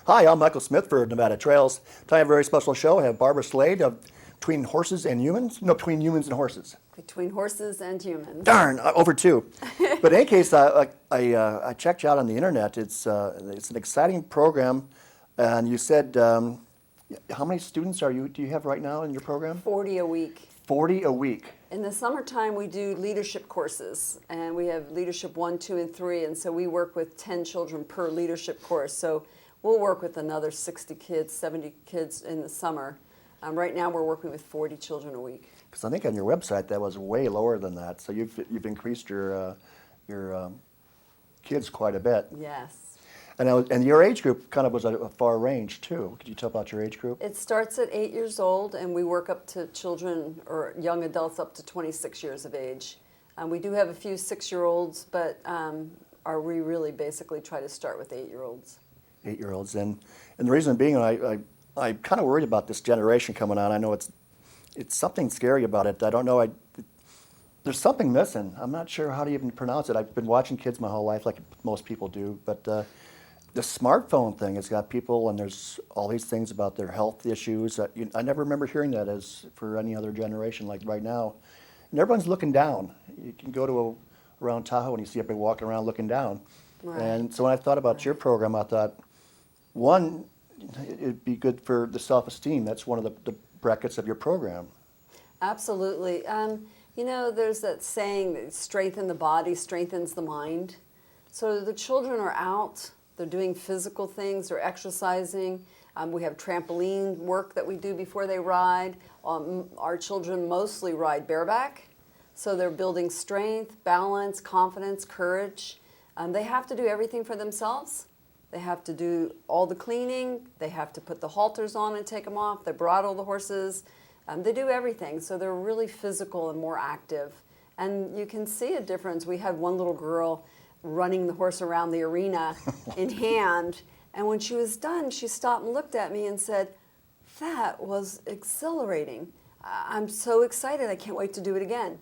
Hi, I'm Michael Smith for Nevada Trails. Today I have a very special show. I have Barbara Slade of Between Horses and Humans. No, Between Humans and Horses. Between Horses and Humans. Darn, over two. But in any case, I checked you out on the internet. It's an exciting program, and you said how many students do you have right now in your program? 40 a week. 40 a week. In the summertime, we do leadership courses, and we have leadership 1, 2, and 3, and so we work with 10 children per leadership course. So we'll work with another 60 kids, 70 kids in the summer. Right now, we're working with 40 children a week. Because I think on your website that was way lower than that. So you've increased your kids quite a bit. Yes. And your age group kind of was a far range too. Could you tell about your age group? It starts at 8 years old, and we work up to children or young adults up to 26 years of age. We do have a few 6-year-olds, but we really basically try to start with 8-year-olds. 8-year-olds, and the reason being, I'm kind of worried about this generation coming on. I know it's something scary about it. I don't know. There's something missing. I'm not sure how to even pronounce it. I've been watching kids my whole life, like most people do, but the smartphone thing has got people, and there's all these things about their health issues. I never remember hearing that as for any other generation like right now. And everyone's looking down. You can go to around Tahoe and you see everybody walking around looking down. Right. And so when I thought about your program, I thought, one, it'd be good for the self-esteem. That's one of the brackets of your program. Absolutely. There's that saying that strengthen the body strengthens the mind. So the children are out. They're doing physical things, they're exercising. We have trampoline work that we do before they ride. Our children mostly ride bareback, so they're building strength, balance, confidence, courage. They have to do everything for themselves. They have to do all the cleaning. They have to put the halters on and take them off. They bridle the horses. They do everything, so they're really physical and more active. And you can see a difference. We had one little girl running the horse around the arena in hand, and when she was done, she stopped and looked at me and said, "That was exhilarating. I'm so excited. I can't wait to do it again."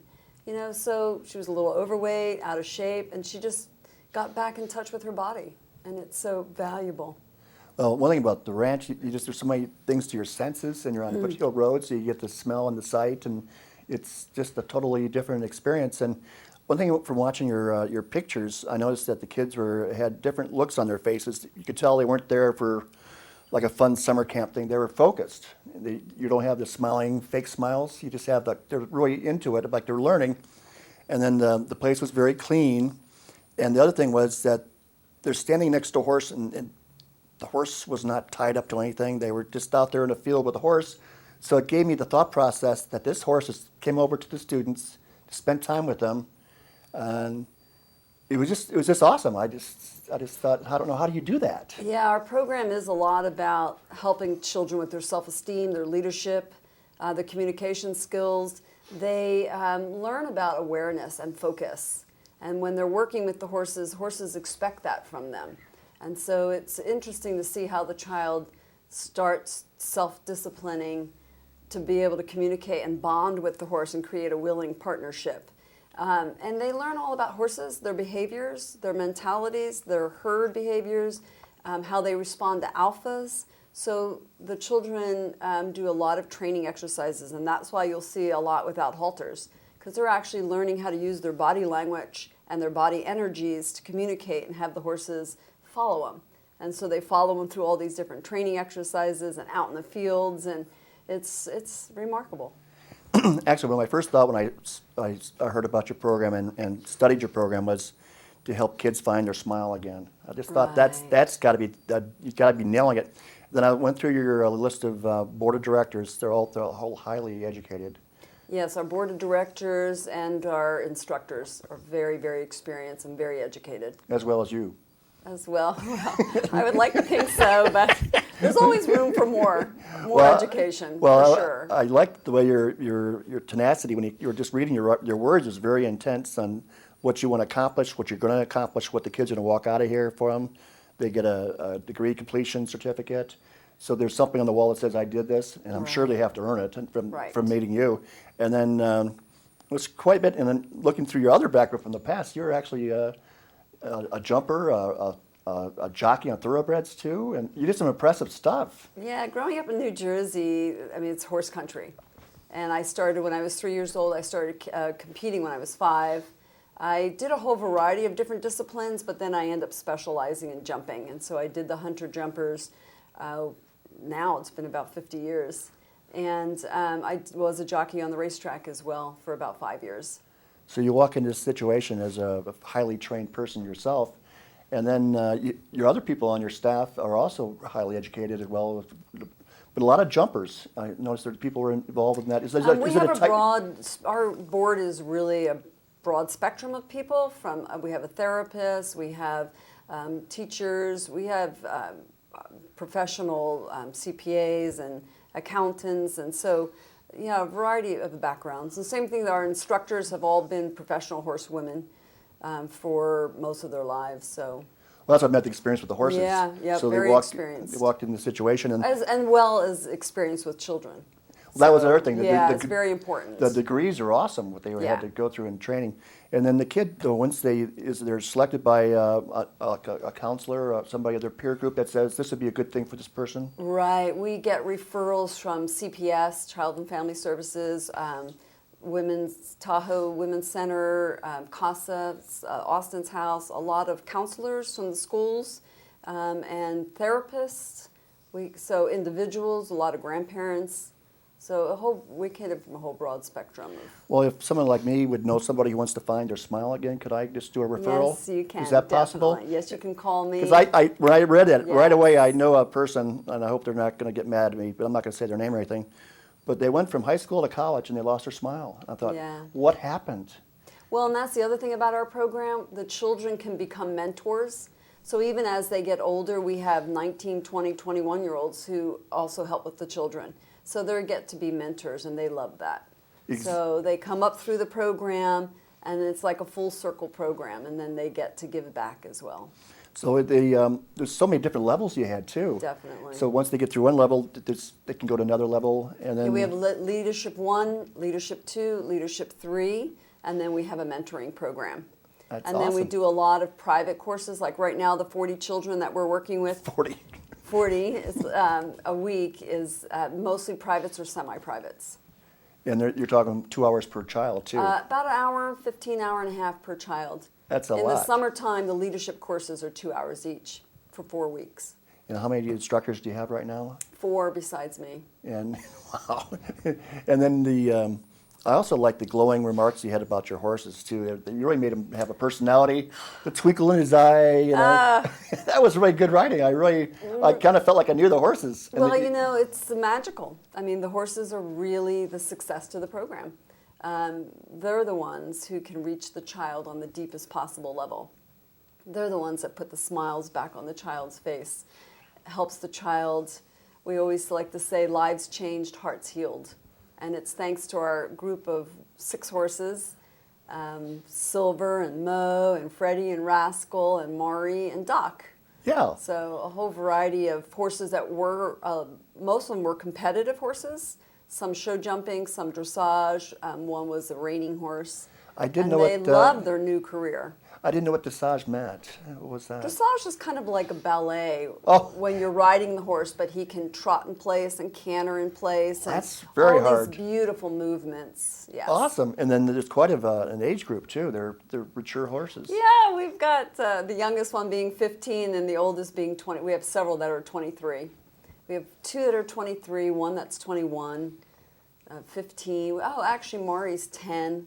So she was a little overweight, out of shape, and she just got back in touch with her body, and it's so valuable. Well, one thing about the ranch, there's so many things to your senses, and you're on Foothills Road, so you get the smell and the sight, and it's just a totally different experience. And one thing from watching your pictures, I noticed that the kids had different looks on their faces. You could tell they weren't there for like a fun summer camp thing. They were focused. You don't have the smiling, fake smiles. You just have they're really into it, like they're learning. And then the place was very clean. And the other thing was that they're standing next to a horse, and the horse was not tied up to anything. They were just out there in the field with the horse. So it gave me the thought process that this horse came over to the students to spend time with them. And it was just awesome. I just thought, I don't know, how do you do that? Yeah, our program is a lot about helping children with their self-esteem, their leadership, their communication skills. They learn about awareness and focus. And when they're working with the horses expect that from them. And so it's interesting to see how the child starts self-disciplining to be able to communicate and bond with the horse and create a willing partnership. And they learn all about horses, their behaviors, their mentalities, their herd behaviors, how they respond to alphas. So the children do a lot of training exercises, and that's why you'll see a lot without halters, because they're actually learning how to use their body language and their body energies to communicate and have the horses follow them. And so they follow them through all these different training exercises and out in the fields, and it's remarkable. Actually, my first thought when I heard about your program and studied your program was to help kids find their smile again. I just thought that's got to be you've got to be nailing it. Then I went through your list of board of directors. They're all highly educated. Yes, our board of directors and our instructors are very, very experienced and very educated. As well as you. As well. Well, I would like to think so, but there's always room for more education, for sure. I liked the way your tenacity, when you were just reading your words, was very intense on what you want to accomplish, what you're going to accomplish, what the kids are going to walk out of here from. They get a degree completion certificate. So there's something on the wall that says, "I did this," and I'm sure they have to earn it from meeting you. And then it was quite a bit. And then looking through your other background from the past, you're actually a jumper, a jockey on thoroughbreds too, and you did some impressive stuff. Yeah, growing up in New Jersey, I mean, it's horse country. And I started when I was 3 years old. I started competing when I was 5. I did a whole variety of different disciplines, but then I ended up specializing in jumping. And so I did the hunter jumpers. Now it's been about 50 years. And I was a jockey on the racetrack as well for about 5 years. So you walk into this situation as a highly trained person yourself, and then your other people on your staff are also highly educated as well, but a lot of jumpers. I noticed that people were involved in that. We have a broad, our board is really a broad spectrum of people. From we have a therapist, we have teachers, we have professional CPAs and accountants, and so a variety of backgrounds. The same thing, our instructors have all been professional horsewomen for most of their lives. So. Well, that's what I meant, the experience with the horses. Yeah, so very experienced. They walked in the situation. And well as experience with children. Well, that was the other thing. It's very important. The degrees are awesome, what they had to go through in training. And then the kid, once they're selected by a counselor, somebody of their peer group that says, this would be a good thing for this person? Right. We get referrals from CPS, Child and Family Services, Tahoe Women's Center, CASA, Austin's House, a lot of counselors from the schools, and therapists. So individuals, a lot of grandparents. So we kind of from a whole broad spectrum. Well, if someone like me would know somebody who wants to find their smile again, could I just do a referral? Yes, you can. Is that possible? Definitely. Yes, you can call me. Because when I read it, right Yes. away I know a person, and I hope they're not going to get mad at me, but I'm not going to say their name or anything. But they went from high school to college and they lost their smile. I thought, what happened? Well, and that's the other thing about our program. The children can become mentors. So even as they get older, we have 19, 20, 21-year-olds who also help with the children. So they get to be mentors, and they love that. So they come up through the program, and it's like a full circle program, and then they get to give back as well. So there's so many different levels you had too. Definitely. So once they get through one level, they can go to another level, and then we have Leadership 1, Leadership 2, Leadership 3, and then we have a mentoring program. That's and awesome. then we do a lot of private courses. Like right now, the 40 children that we're working with. 40 is, a week is mostly privates or semi-privates. And you're talking 2 hours per child too. About an hour, 15 hour and a half per child. That's a lot. In the summertime, the leadership courses are 2 hours each for 4 weeks. And how many instructors do you have right now? 4 besides me. And wow. And then I also like the glowing remarks you had about your horses too. You really made him have a personality, the twinkle in his eye. That was really good writing. I kind of felt like I knew the horses. Well, it's magical. I mean, the horses are really the success to the program. They're the ones who can reach the child on the deepest possible level. They're the ones that put the smiles back on the child's face. Helps the child. We always like to say, lives changed, hearts healed. And it's thanks to our group of 6 horses, Silver and Mo and Freddie and Rascal and Maury and Doc. Yeah. So a whole variety of horses that were, most of them were competitive horses. Some show jumping, some dressage. One was a reining horse. I didn't know they loved their new career. I didn't know what dressage meant. What was that? Dressage is kind of like a ballet when you're riding the horse, but he can trot in place and canter in place. And that's very hard. All these beautiful movements. Yes. Awesome. And then there's quite an age group too. They're mature horses. Yeah, we've got the youngest one being 15 and the oldest being 20. We have several that are 23. We have 2 that are 23, 1 that's 21, 15. Oh, actually, Maury's 10.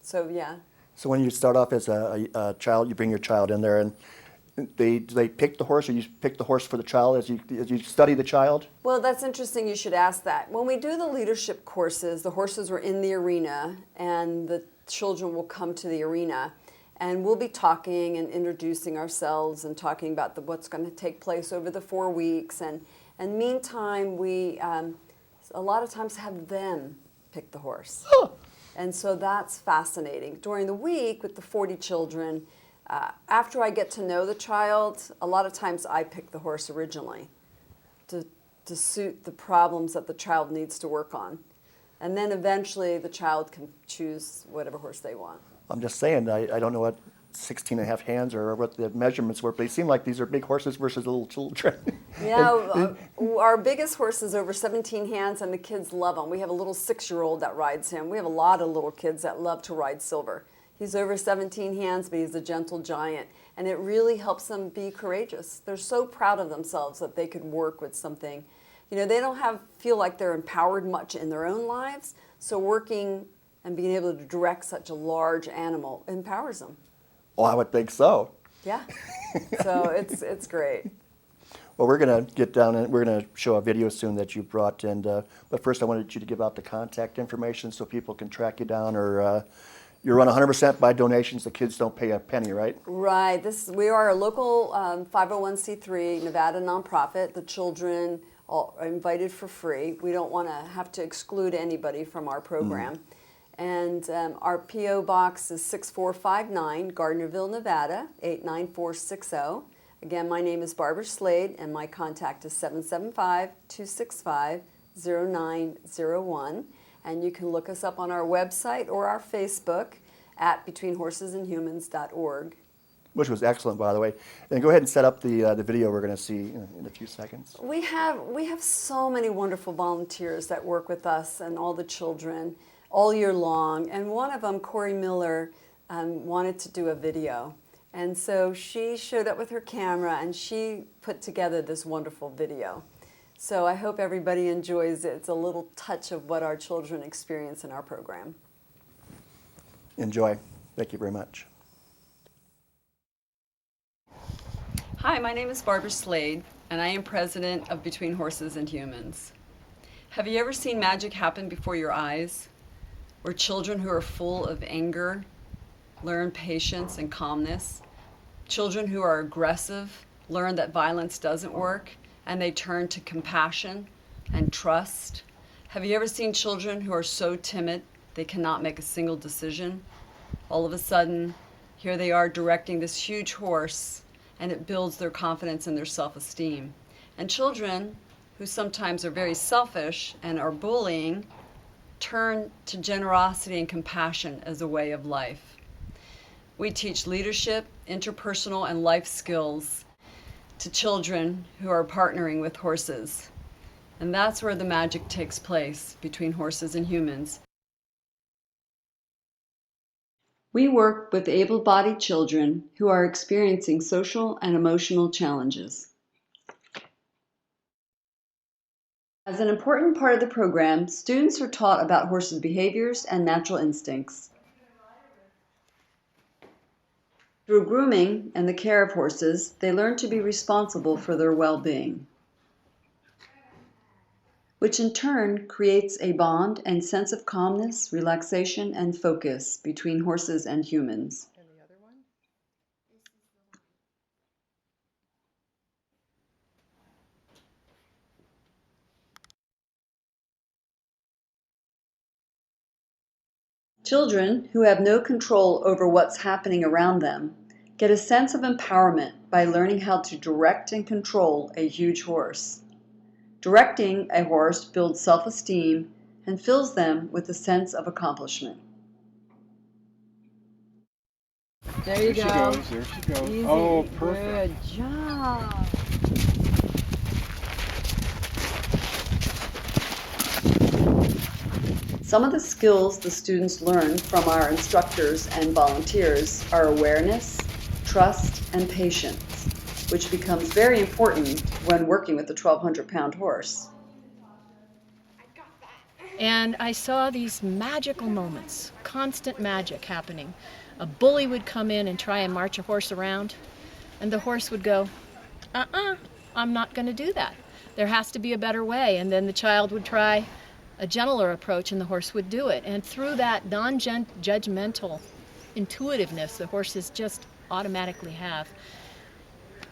So, yeah. So when you start off as a child, you bring your child in there, and do they pick the horse, or you pick the horse for the child as you study the child? Well, that's interesting you should ask that. When we do the leadership courses, the horses are in the arena, and the children will come to the arena, and we'll be talking and introducing ourselves and talking about what's going to take place over the 4 weeks. And meantime, we a lot of times have them pick the horse. Huh. And so that's fascinating. During the week with the 40 children, after I get to know the child, a lot of times I pick the horse originally to suit the problems that the child needs to work on. And then eventually the child can choose whatever horse they want. I'm just saying, I don't know what 16 and a half hands or what the measurements were, but they seem like these are big horses versus little children. Yeah, our biggest horse is over 17 hands, and the kids love him. We have a little 6-year-old that rides him. We have a lot of little kids that love to ride Silver. He's over 17 hands, but he's a gentle giant, and it really helps them be courageous. They're so proud of themselves that they could work with something. You know, they don't feel like they're empowered much in their own lives, so working and being able to direct such a large animal empowers them. Well, I would think so. Yeah, so it's great. Well, we're going to get down and we're going to show a video soon that you brought, and but first I wanted you to give out the contact information so people can track you down, or you run 100% by donations. The kids don't pay a penny, right? Right. We are a local 501c3 Nevada nonprofit. The children are invited for free. We don't want to have to exclude anybody from our program. And our P.O. Box is 6459, Gardnerville, Nevada, 89460. Again, my name is Barbara Slade, and my contact is 775-265-0901. And you can look us up on our website or our Facebook at betweenhorsesandhumans.org. Which was excellent, by the way. And go ahead and set up the video we're going to see in a few seconds. We have so many wonderful volunteers that work with us and all the children all year long. And one of them, Corey Miller, wanted to do a video. And so she showed up with her camera and she put together this wonderful video. So I hope everybody enjoys it. It's a little touch of what our children experience in our program. Enjoy. Thank you very much. Hi, my name is Barbara Slade, and I am president of Between Horses and Humans. Have you ever seen magic happen before your eyes, where children who are full of anger learn patience and calmness? Children who are aggressive learn that violence doesn't work, and they turn to compassion and trust. Have you ever seen children who are so timid they cannot make a single decision? All of a sudden, here they are directing this huge horse, and it builds their confidence and their self-esteem. And children who sometimes are very selfish and are bullying turn to generosity and compassion as a way of life. We teach leadership, interpersonal, and life skills to children who are partnering with horses. And that's where the magic takes place between horses and humans. We work with able-bodied children who are experiencing social and emotional challenges. As an important part of the program, students are taught about horses' behaviors and natural instincts. Through grooming and the care of horses, they learn to be responsible for their well-being, which in turn creates a bond and sense of calmness, relaxation, and focus between horses and humans. And the other one? Children who have no control over what's happening around them get a sense of empowerment by learning how to direct and control a huge horse. Directing a horse builds self-esteem and fills them with a sense of accomplishment. There you go. There she goes. Easy. Oh, perfect. Good job. Some of the skills the students learn from our instructors and volunteers are awareness, trust, and patience, which becomes very important when working with a 1,200-pound horse. And I saw these magical moments, constant magic happening. A bully would come in and try and march a horse around, and the horse would go, I'm not going to do that. There has to be a better way. And then the child would try a gentler approach, and the horse would do it. And through that non-judgmental intuitiveness the horses just automatically have,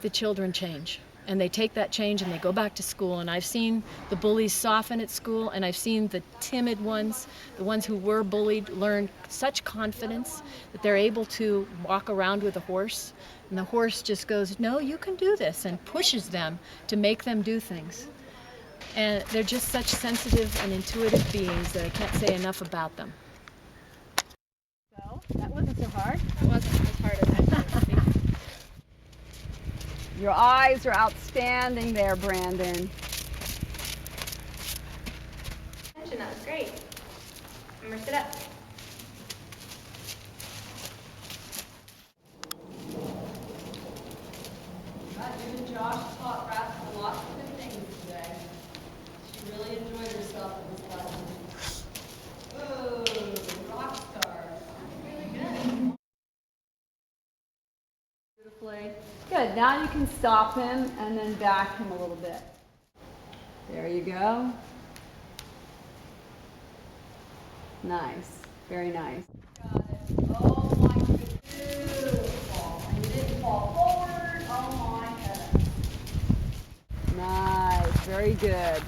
the children change. And they take that change and they go back to school. And I've seen the bullies soften at school, and I've seen the timid ones, the ones who were bullied, learn such confidence that they're able to walk around with a horse. And the horse just goes, no, you can do this, and pushes them to make them do things. And they're just such sensitive and intuitive beings that I can't say enough about them. So, that wasn't so hard. That wasn't as hard as I thought. Your eyes are outstanding there, Brandon. That was great. Remember, sit up. You and Josh taught Rascal lots of good things today. She really enjoyed herself in this lesson. Ooh, rock star. Really good. Beautifully. Good. Now you can stop him and then back him a little bit. There you go. Nice. Very nice. Got it. Oh my goodness. Beautiful. And you didn't fall forward. Oh my heavens. Nice. Very good.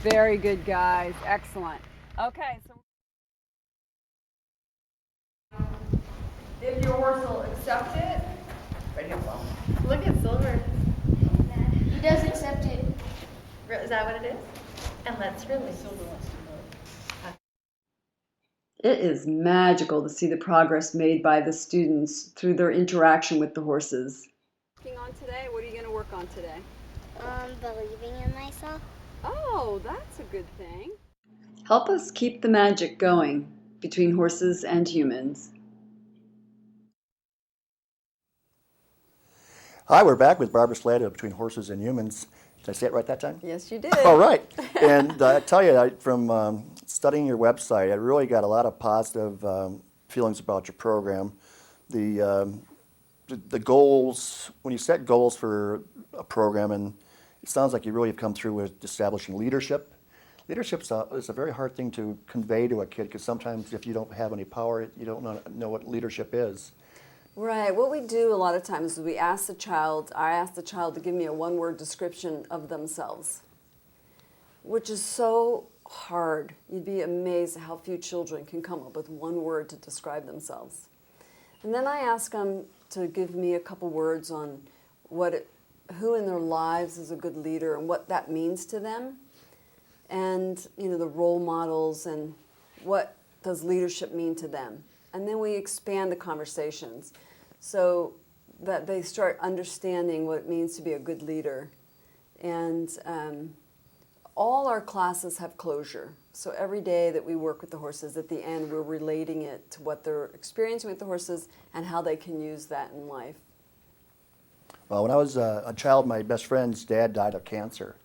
Very good, guys. Excellent. Okay, so if your horse will accept it, right here, Paul. Look at Silver. He does accept it. Is that what it is? And let's really. Silver wants to It is magical to see the progress made by the students through their interaction with the horses. Working on today? What are you going to work on today? Believing in myself. Oh, that's a good thing. Help us keep the magic going between horses and humans. Hi, we're back with Barbara Slade of Between Horses and Humans. Did I say it right that time? Yes, you did. All right. And I tell you, from studying your website, I really got a lot of positive feelings about your program. The goals, when you set goals for a program, and it sounds like you really have come through with establishing leadership. Leadership is a very hard thing to convey to a kid because sometimes if you don't have any power, you don't know what leadership is. Right. What we do a lot of times is I ask the child to give me a one-word description of themselves, which is so hard. You'd be amazed at how few children can come up with one word to describe themselves. And then I ask them to give me a couple words on who in their lives is a good leader and what that means to them, and the role models and what does leadership mean to them. And then we expand the conversations so that they start understanding what it means to be a good leader. And all our classes have closure. So every day that we work with the horses, at the end, we're relating it to what they're experiencing with the horses and how they can use that in life. Well, when I was a child, my best friend's dad died of cancer.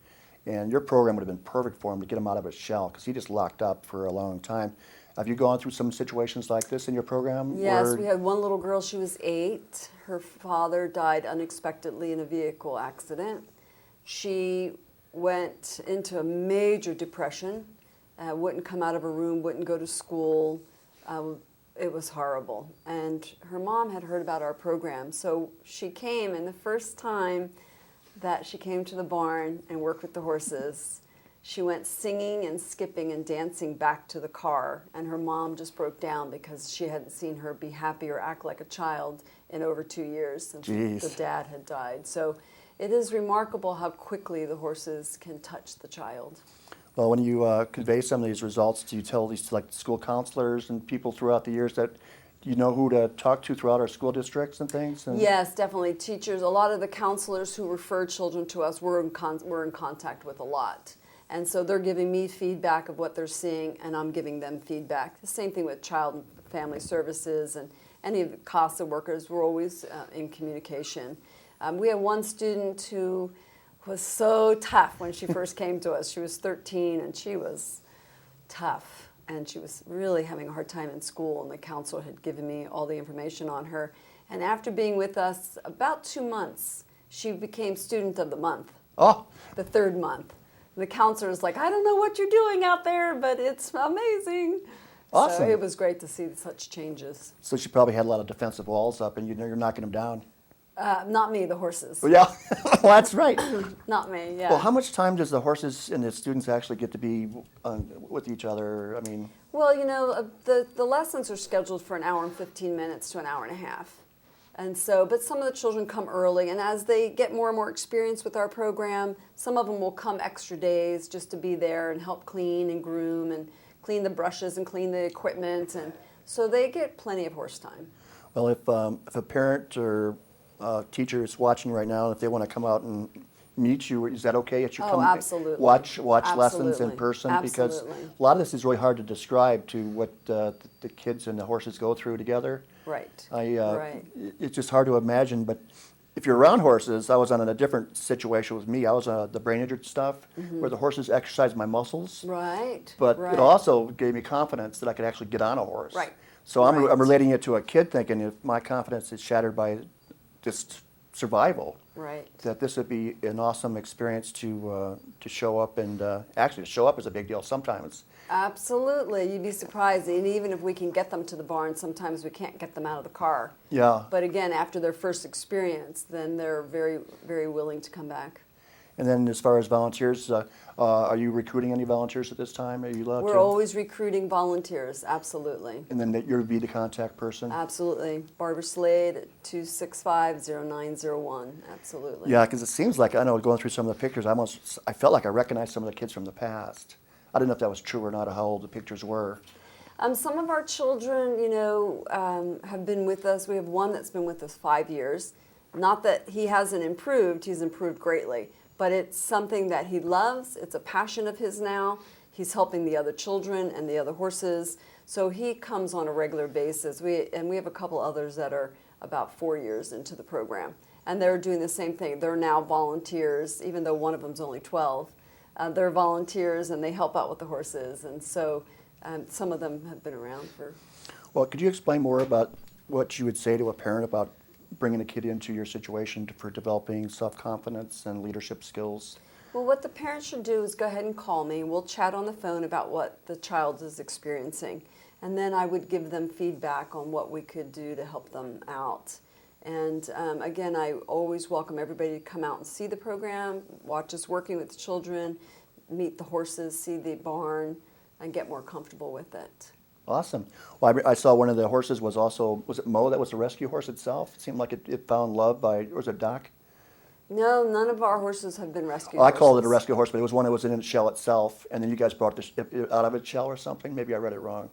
And your program would have been perfect for him to get him out of his shell because he just locked up for a long time. Have you gone through some situations like this in your program? Yes, we had one little girl, she was 8. Her father died unexpectedly in a vehicle accident. She went into a major depression, wouldn't come out of her room, wouldn't go to school. It was horrible. And her mom had heard about our program, so she came, and the first time that she came to the barn and worked with the horses, she went singing and skipping and dancing back to the car, and her mom just broke down because she hadn't seen her be happy or act like a child in over 2 years since the dad had died. So it is remarkable how quickly the horses can touch the child. Well, when you convey some of these results, do you tell these like school counselors and people throughout the years that you know who to talk to throughout our school districts and things? And yes, definitely. Teachers, a lot of the counselors who refer children to us, we're in contact with a lot. And so they're giving me feedback of what they're seeing, and I'm giving them feedback. The same thing with Child and Family Services and any of the CASA workers. We're always in communication. We had one student who was so tough when she first came to us. She was 13, and she was tough, and she was really having a hard time in school, and the counselor had given me all the information on her. And after being with us about 2 months, she became Student of the Month, the 3rd month. The counselor was like, I don't know what you're doing out there, but it's amazing. Awesome. So it was great to see such changes. So she probably had a lot of defensive walls up, and you're knocking them down. Not me, the horses. Well, yeah, well, that's right. Not me, yeah. Well, how much time does the horses and the students actually get to be with each other? I mean, well, the lessons are scheduled for an hour and 15 minutes to an hour and a half. And so, but some of the children come early, and as they get more and more experience with our program, some of them will come extra days just to be there and help clean and groom and clean the brushes and clean the equipment, and so they get plenty of horse time. well, if a parent or teachers watching right now, if they want to come out and meet you, is that okay? That you Oh, come absolutely. watch lessons in Absolutely. person? Because Absolutely. a lot of this is really hard to describe to what the kids and the horses go through together. Right. Right. It's just hard to imagine, but if you're around horses, I was on a different situation with me. I was the brain injured stuff, where the horses exercised my muscles. Right. But right. it also gave me confidence that I could actually get on a horse. Right. So I'm Right. relating it to a kid, thinking if my confidence is shattered by just survival, Right. that this would be an awesome experience to show up, and actually to show up is a big deal sometimes. Absolutely. You'd be surprised. And even if we can get them to the barn, sometimes we can't get them out of the car. Yeah. But again, after their first experience, then they're very, very willing to come back. And then as far as volunteers, are you recruiting any volunteers at this time? Are you allowed We're to? always recruiting volunteers. Absolutely. And then you'll be the contact person? Absolutely. Barbara Slade, 265-0901. Absolutely. Yeah, because it seems like, I know, going through some of the pictures, I felt like I recognized some of the kids from the past. I don't know if that was true or not, or how old the pictures were. Some of our children, have been with us. We have one that's been with us 5 years. Not that he hasn't improved, he's improved greatly. But it's something that he loves. It's a passion of his now. He's helping the other children and the other horses. So he comes on a regular basis. We have a couple others that are about 4 years into the program. And they're doing the same thing. They're now volunteers, even though one of them's only 12. They're volunteers and they help out with the horses. And so some of them have been around for... Well, could you explain more about what you would say to a parent about bringing a kid into your situation for developing self-confidence and leadership skills? Well, what the parents should do is go ahead and call me. We'll chat on the phone about what the child is experiencing. And then I would give them feedback on what we could do to help them out. And again, I always welcome everybody to come out and see the program, watch us working with the children, meet the horses, see the barn, and get more comfortable with it. Awesome. Well, I saw one of the horses was it Mo that was the rescue horse itself? It seemed like it found love or was it Doc? No, none of our horses have been rescued. I called it a rescue horse, but it was one that was in its shell itself, and then you guys brought it out of its shell or something? Maybe I read it wrong.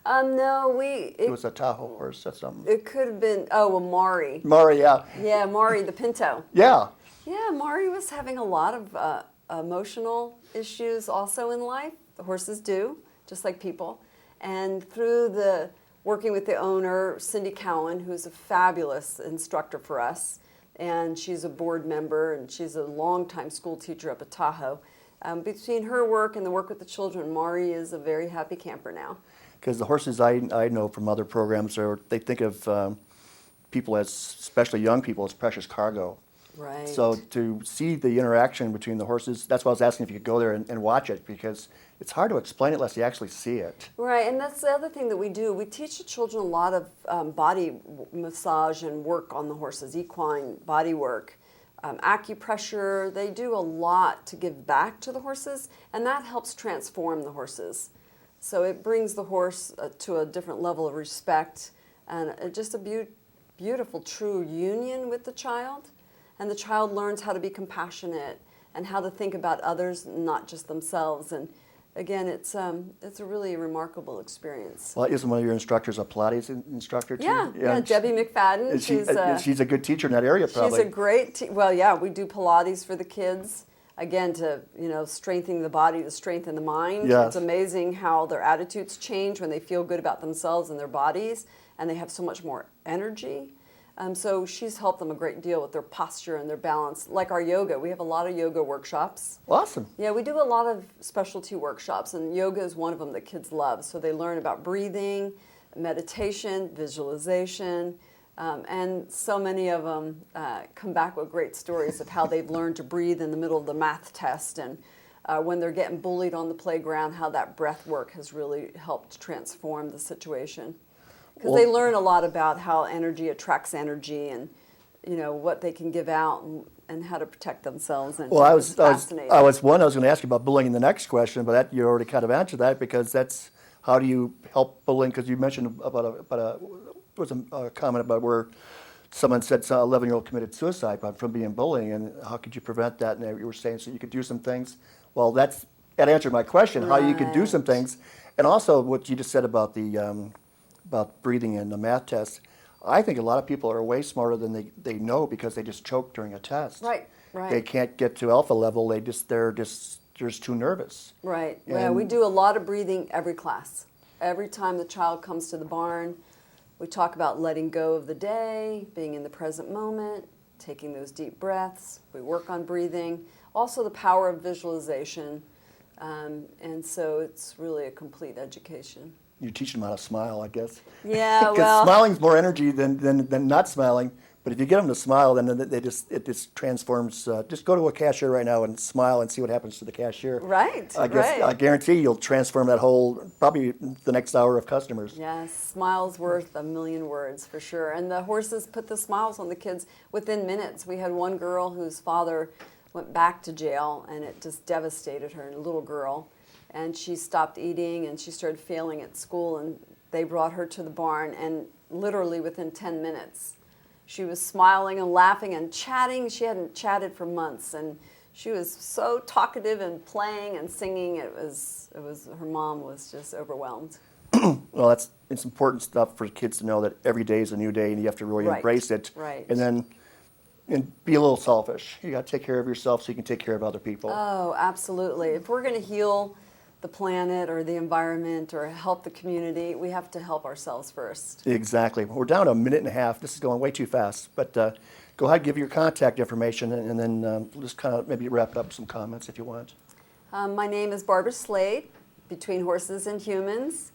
No, It was a Tahoe horse or something. It could have been, Mari. Mari, yeah. Yeah, Mari, the Pinto. Yeah. Yeah, Mari was having a lot of emotional issues also in life. The horses do, just like people. And through the working with the owner, Cindy Cowan, who's a fabulous instructor for us, and she's a board member, and she's a longtime school teacher up at Tahoe. Between her work and the work with the children, Mari is a very happy camper now. Because the horses I know from other programs, they think of people especially young people, as precious cargo. Right. So to see the interaction between the horses, that's why I was asking if you could go there and watch it, because it's hard to explain it unless you actually see it. Right, and that's the other thing that we do. We teach the children a lot of body massage and work on the horses, equine body work, acupressure. They do a lot to give back to the horses, and that helps transform the horses. So it brings the horse to a different level of respect and just a beautiful, true union with the child. And the child learns how to be compassionate and how to think about others, not just themselves. And again, it's a really remarkable experience. Well, isn't one of your instructors a Pilates instructor too? Yeah, Debbie McFadden. She's a good teacher in that area, probably. She's a great well, yeah, we do Pilates for the kids. Again, to strengthen the body, to strengthen the mind. Yes. It's amazing how their attitudes change when they feel good about themselves and their bodies, and they have so much more energy. So she's helped them a great deal with their posture and their balance. Like our yoga, we have a lot of yoga workshops. Awesome. Yeah, we do a lot of specialty workshops, and yoga is one of them that kids love. So they learn about breathing, meditation, visualization, and so many of them come back with great stories of how they've learned to breathe in the middle of the math test, and when they're getting bullied on the playground, how that breath work has really helped transform the situation. Because they learn a lot about how energy attracts energy, and what they can give out, and how to protect themselves. And Well, I was going to ask you about bullying in the next question, but that you already kind of answered that, because that's how do you help bullying? Because you mentioned about a comment about where someone said an 11-year-old committed suicide from being bullying, and how could you prevent that? And you were saying so you could do some things. Well, that answered my question, how you could do some things, and also what you just said about the about breathing and the math test. I think a lot of people are way smarter than they know because they just choke during a test. Right, right. They can't get to alpha level. They're just too nervous. Right. Yeah, we do a lot of breathing every class. Every time the child comes to the barn, we talk about letting go of the day, being in the present moment, taking those deep breaths. We work on breathing. Also the power of visualization. And so it's really a complete education. You teach them how to smile, I guess. Yeah, Because well. smiling's more energy than not smiling. But if you get them to smile, then it just transforms. Just go to a cashier right now and smile and see what happens to the cashier. Right, I guess right. I guarantee you'll transform that whole, probably the next hour of customers. Yes, smiles worth a million words for sure. And the horses put the smiles on the kids within minutes. We had one girl whose father went back to jail, and it just devastated her, a little girl. And she stopped eating, and she started failing at school, and they brought her to the barn, and literally within 10 minutes, she was smiling and laughing and chatting. She hadn't chatted for months, and she was so talkative and playing and singing. It was her mom was just overwhelmed. Well, it's important stuff for kids to know that every day is a new day, and you have to really Right, embrace it. right. And be a little selfish. You got to take care of yourself so you can take care of other people. Oh, absolutely. If we're going to heal the planet or the environment or help the community, we have to help ourselves first. Exactly. We're down to a minute and a half. This is going way too fast. But go ahead, give your contact information, and then we'll just kind of maybe wrap up some comments if you want. My name is Barbara Slade, Between Horses and Humans.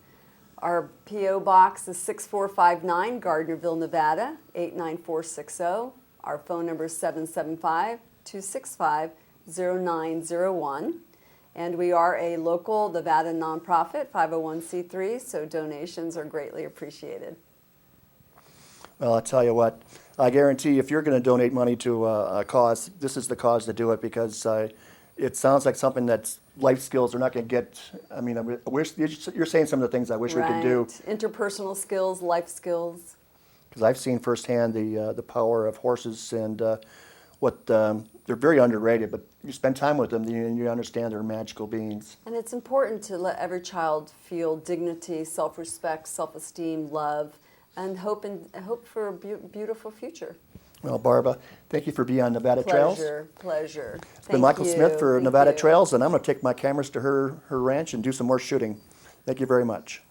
Our P.O. Box is 6459, Gardnerville, Nevada, 89460. Our phone number is 775-265-0901. And we are a local Nevada nonprofit, 501c3, so donations are greatly appreciated. Well, I'll tell you what, I guarantee if you're going to donate money to a cause, this is the cause to do it, because it sounds like something that's life skills are not going to get. I mean, I wish you're saying some of the things I wish we could do. Interpersonal skills, life skills. Because I've seen firsthand the power of horses and what they're very underrated. But you spend time with them, and you understand they're magical beings. And it's important to let every child feel dignity, self-respect, self-esteem, love, and hope for a beautiful future. Well, Barbara, thank you for being on Nevada Trails. Pleasure. It's been Michael Smith for Nevada Trails, and I'm going to take my cameras to her ranch and do some more shooting. Thank you very much.